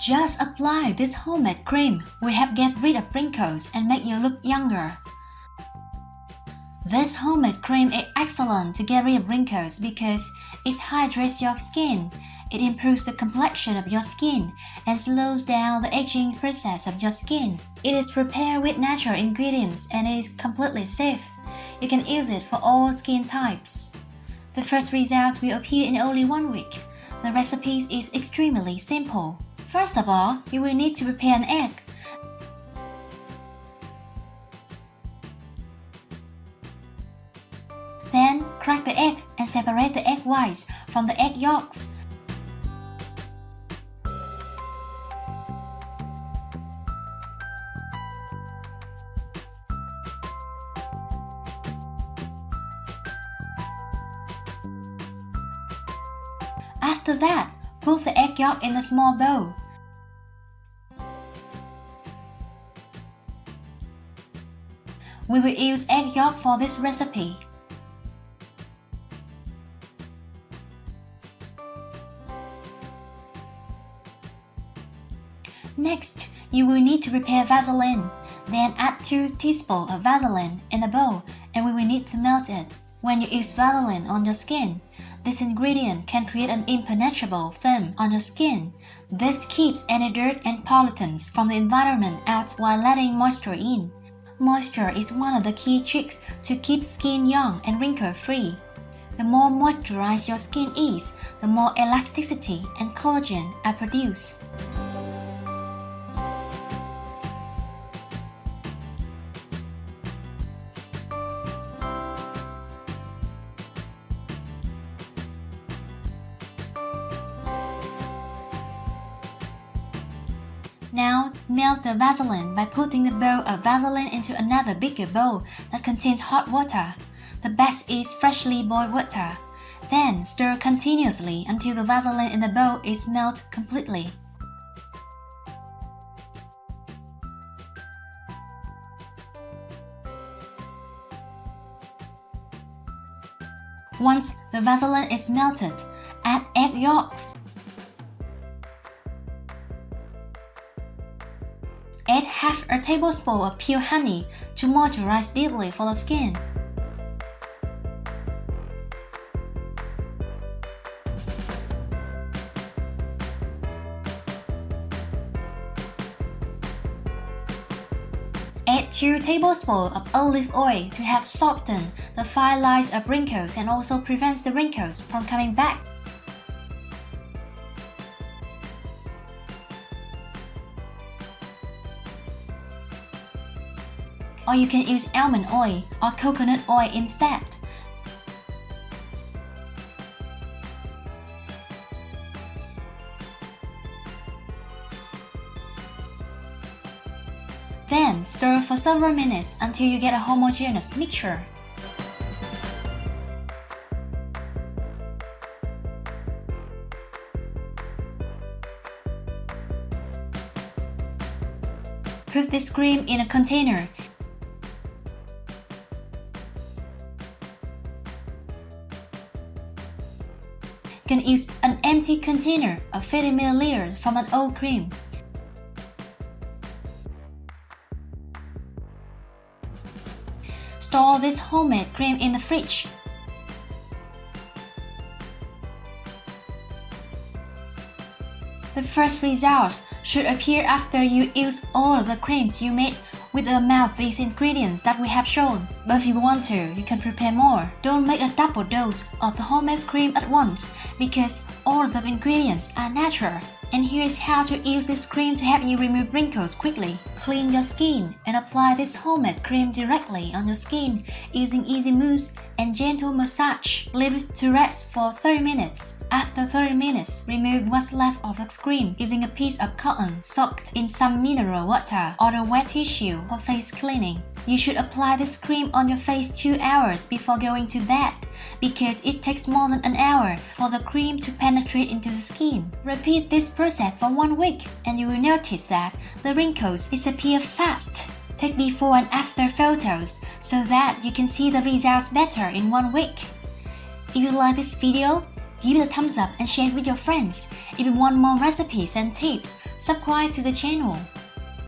Just apply this homemade cream will help get rid of wrinkles and make you look younger. This homemade cream is excellent to get rid of wrinkles because it hydrates your skin. It improves the complexion of your skin and slows down the aging process of your skin. It is prepared with natural ingredients and it is completely safe. You can use it for all skin types. The first results will appear in only 1 week. The recipe is extremely simple. First of all, you will need to prepare an egg. Then, crack the egg and separate the egg whites from the egg yolks. After that, put the egg yolk in a small bowl. We will use egg yolk for this recipe. Next, you will need to prepare Vaseline. Then add 2 teaspoons of Vaseline in a bowl and we will need to melt it. When you use Vaseline on your skin, this ingredient can create an impenetrable film on your skin. This keeps any dirt and pollutants from the environment out while letting moisture in. Moisture is one of the key tricks to keep skin young and wrinkle-free. The more moisturized your skin is, the more elasticity and collagen are produced. Now, melt the Vaseline by putting the bowl of Vaseline into another bigger bowl that contains hot water. The best is freshly boiled water. Then, stir continuously until the Vaseline in the bowl is melted completely. Once the Vaseline is melted, add egg yolks. Add half a tablespoon of pure honey to moisturize deeply for the skin. Add 2 tablespoons of olive oil to help soften the fine lines of wrinkles and also prevents the wrinkles from coming back. Or you can use almond oil or coconut oil instead. Then stir for several minutes until you get a homogeneous mixture. Put this cream in a container. You can use an empty container of 50 ml from an old cream. Store this homemade cream in the fridge. The first results should appear after you use all of the creams you made with the amount of these ingredients that we have shown. But if you want to, you can prepare more. Don't make a double dose of the homemade cream at once because all of the ingredients are natural. And here's how to use this cream to help you remove wrinkles quickly. Clean your skin and apply this homemade cream directly on your skin using easy moves and gentle massage. Leave it to rest for 30 minutes. After 30 minutes, remove what's left of the cream using a piece of cotton soaked in some mineral water or a wet tissue for face cleaning. You should apply this cream on your face 2 hours before going to bed because it takes more than an hour for the cream to penetrate into the skin. Repeat this process for 1 week and you will notice that the wrinkles disappear fast. Take before and after photos so that you can see the results better in 1 week. If you like this video, give it a thumbs up and share it with your friends. If you want more recipes and tips subscribe to the channel.